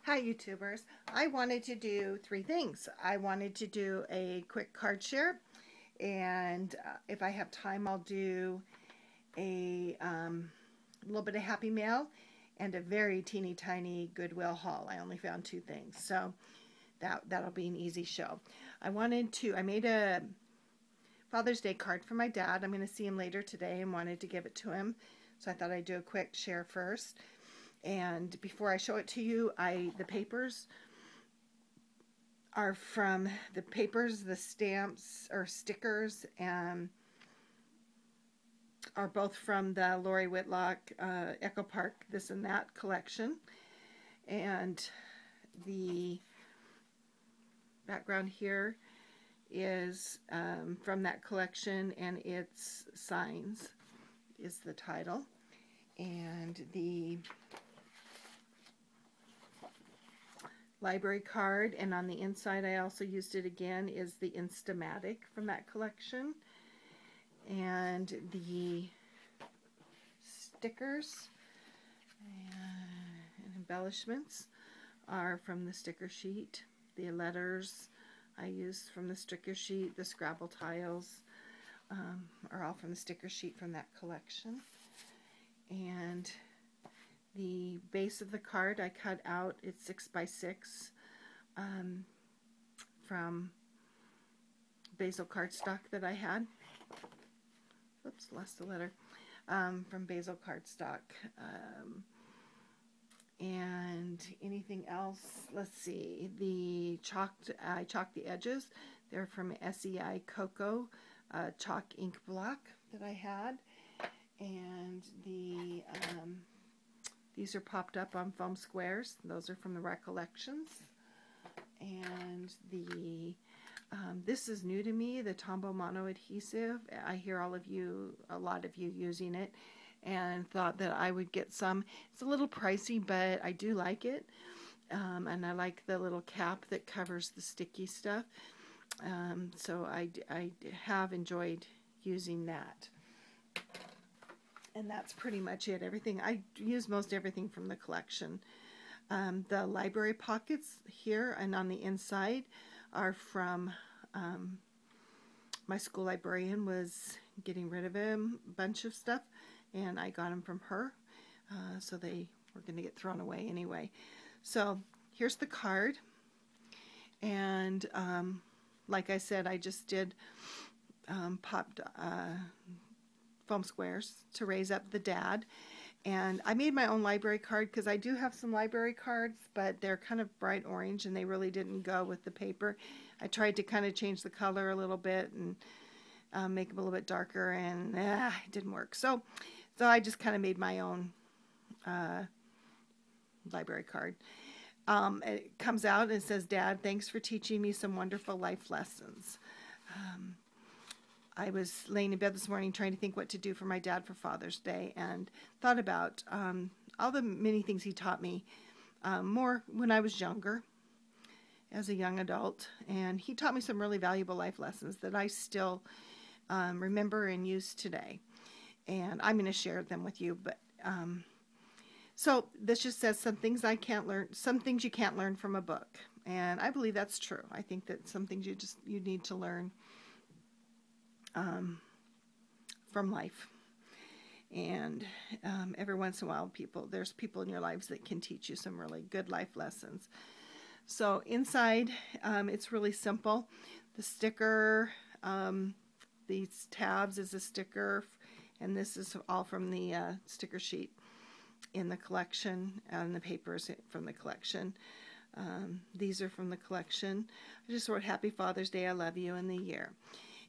Hi YouTubers. I wanted to do three things. I wanted to do a quick card share, and if I have time I'll do a little bit of Happy Mail and a very teeny tiny Goodwill haul. I only found two things, so that'll be an easy show. I made a Father's Day card for my dad. I'm going to see him later today and wanted to give it to him, so I thought I'd do a quick share first. And before I show it to you, the papers are from the stamps or stickers, and are both from the Lori Whitlock Echo Park This and That collection. And the background here is from that collection, and it's Signs is the title. And the library card, and on the inside I also used it again, is the Instamatic from that collection. And the stickers and embellishments are from the sticker sheet. The letters I used from the sticker sheet. The Scrabble tiles are all from the sticker sheet from that collection. And the base of the card I cut out. It's 6 by 6 from Basil cardstock that I had. Oops, lost the letter. From Basil cardstock. And anything else? Let's see. I chalked the edges. They're from SEI Cocoa chalk ink block that I had. And these are popped up on foam squares. Those are from the Recollections. And this is new to me, the Tombow Mono adhesive. I hear a lot of you using it, and thought that I would get some. It's a little pricey, but I do like it. And I like the little cap that covers the sticky stuff. So I have enjoyed using that. And that's pretty much it. I use most everything from the collection. The library pockets here and on the inside are from my school librarian was getting rid of a bunch of stuff, and I got them from her. So they were going to get thrown away anyway. So here's the card. And like I said, I just did popped foam squares to raise up the dad. And I made my own library card because I do have some library cards, but they're kind of bright orange and they really didn't go with the paper. I tried to kind of change the color a little bit and make them a little bit darker, and it didn't work. So I just kind of made my own library card. It comes out and it says, "Dad, thanks for teaching me some wonderful life lessons." I was laying in bed this morning trying to think what to do for my dad for Father's Day, and thought about all the many things he taught me more when I was younger, as a young adult. And he taught me some really valuable life lessons that I still remember and use today. And I'm going to share them with you. But so this just says some things some things you can't learn from a book. And I believe that's true. I think that some things you need to learn from life. And every once in a while there's people in your lives that can teach you some really good life lessons. So inside it's really simple. The sticker, these tabs is a sticker, and this is all from the sticker sheet in the collection, and the papers from the collection. These are from the collection. I just wrote Happy Father's Day, I love you, in the year.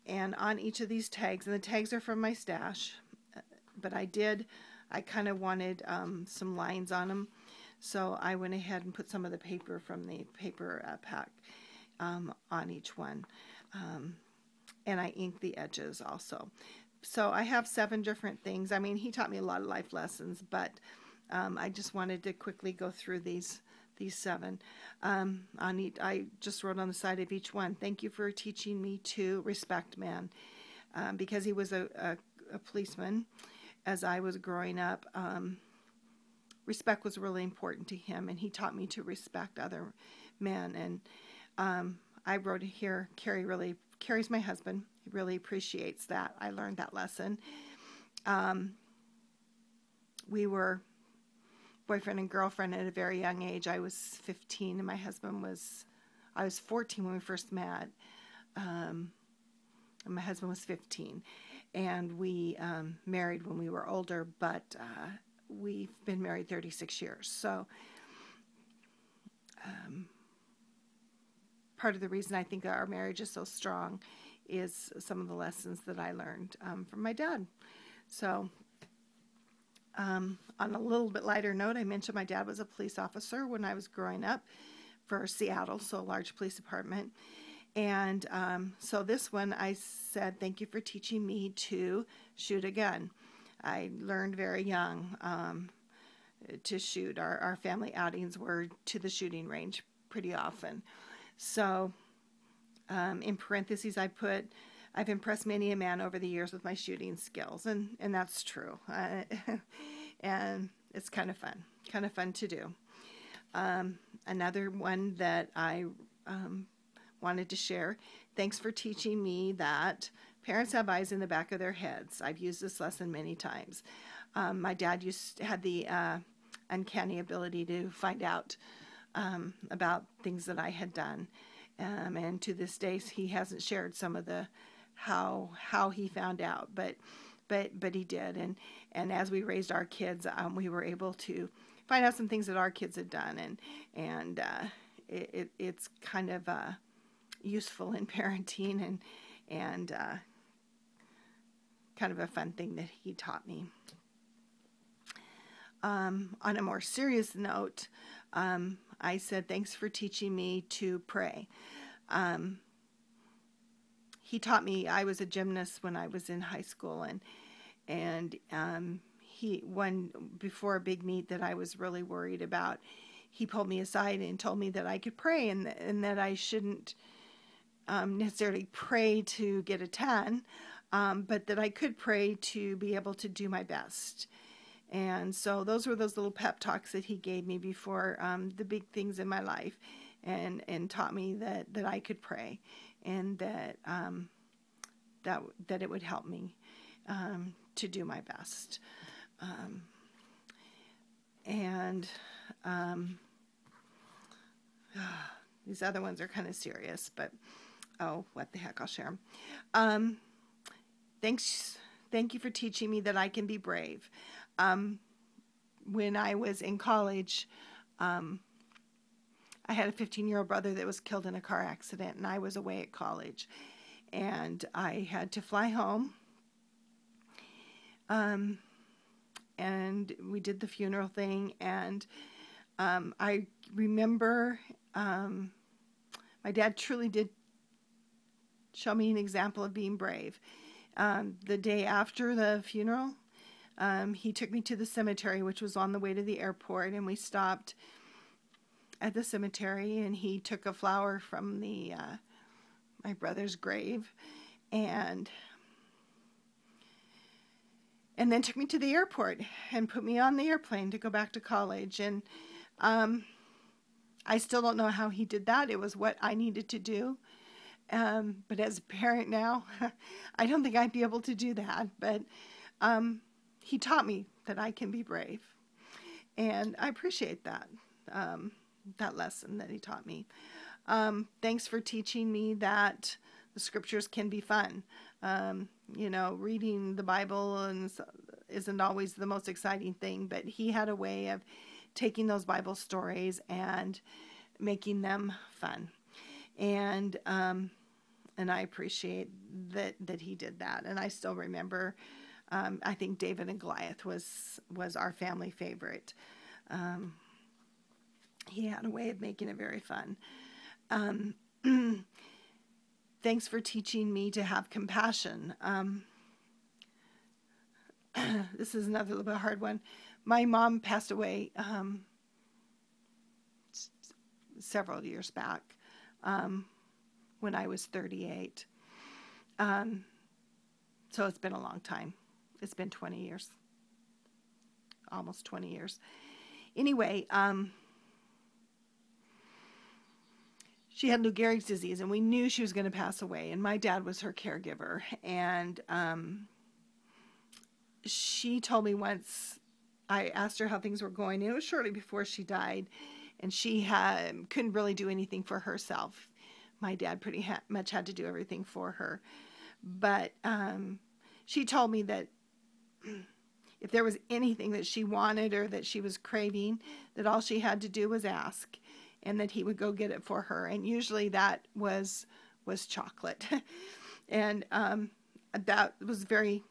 And on each of these tags, and the tags are from my stash, but I kind of wanted some lines on them, so I went ahead and put some of the paper from the paper pack on each one, and I inked the edges also. So I have 7 different things. I mean, he taught me a lot of life lessons, but I just wanted to quickly go through these 7. I just wrote on the side of each one, "Thank you for teaching me to respect man," because he was a policeman as I was growing up. respect was really important to him, and he taught me to respect other men. And I wrote it here, Carrie's my husband. He really appreciates that. I learned that lesson. We were boyfriend and girlfriend at a very young age. I was 15 and I was 14 when we first met. And my husband was 15. And we married when we were older, but we've been married 36 years. So part of the reason I think our marriage is so strong is some of the lessons that I learned from my dad. So on a little bit lighter note, I mentioned my dad was a police officer when I was growing up for Seattle, so a large police department. And so this one, I said, thank you for teaching me to shoot a gun. I learned very young to shoot. Our family outings were to the shooting range pretty often. So in parentheses, I put, I've impressed many a man over the years with my shooting skills. And that's true. And it's kind of fun to do. Another one that I wanted to share. Thanks for teaching me that parents have eyes in the back of their heads. I've used this lesson many times. My dad had the uncanny ability to find out about things that I had done. And to this day, he hasn't shared some of the how he found out, but he did. And as we raised our kids, we were able to find out some things that our kids had done, and it's kind of useful in parenting and kind of a fun thing that he taught me. On a more serious note, I said, thanks for teaching me to pray. He taught me, I was a gymnast when I was in high school, and before a big meet that I was really worried about, he pulled me aside and told me that I could pray and that I shouldn't necessarily pray to get a 10, but that I could pray to be able to do my best. And so those were those little pep talks that he gave me before the big things in my life, and taught me that I could pray, and that it would help me to do my best. These other ones are kind of serious, but oh, what the heck, I'll share them. Thank you for teaching me that I can be brave. When I was in college, I had a 15-year-old brother that was killed in a car accident, and I was away at college, and I had to fly home. And we did the funeral thing, and I remember my dad truly did show me an example of being brave. The day after the funeral, he took me to the cemetery, which was on the way to the airport, and we stopped at the cemetery, and he took a flower from my brother's grave, and then took me to the airport and put me on the airplane to go back to college. And I still don't know how he did that. It was what I needed to do. But as a parent now, I don't think I'd be able to do that. But he taught me that I can be brave. And I appreciate that, that lesson that he taught me. Thanks for teaching me that the scriptures can be fun. Reading the Bible isn't always the most exciting thing, but he had a way of taking those Bible stories and making them fun. And I appreciate that he did that. And I still remember, I think David and Goliath was our family favorite. He had a way of making it very fun. Thanks for teaching me to have compassion. This is another little bit hard one. My mom passed away several years back when I was 38. So it's been a long time. It's been 20 years, almost 20 years. Anyway, she had Lou Gehrig's disease, and we knew she was going to pass away, and my dad was her caregiver. And she told me once, I asked her how things were going, and it was shortly before she died, and she couldn't really do anything for herself. My dad pretty much had to do everything for her. But she told me that if there was anything that she wanted or that she was craving, that all she had to do was ask, and that he would go get it for her. And usually that was chocolate. And that was very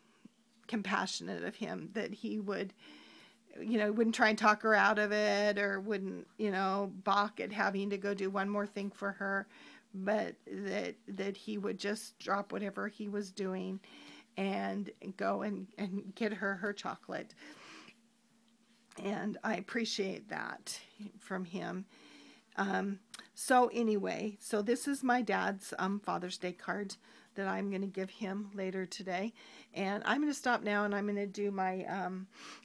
compassionate of him, that he would, wouldn't try and talk her out of it, or wouldn't, balk at having to go do one more thing for her, but that he would just drop whatever he was doing and go and get her chocolate. And I appreciate that from him. So anyway, so this is my dad's Father's Day card that I'm going to give him later today. And I'm going to stop now, and I'm going to do my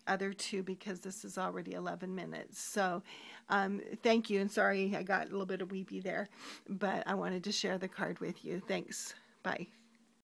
other two, because this is already 11 minutes. So thank you, and sorry I got a little bit of weepy there, but I wanted to share the card with you. Thanks. Bye.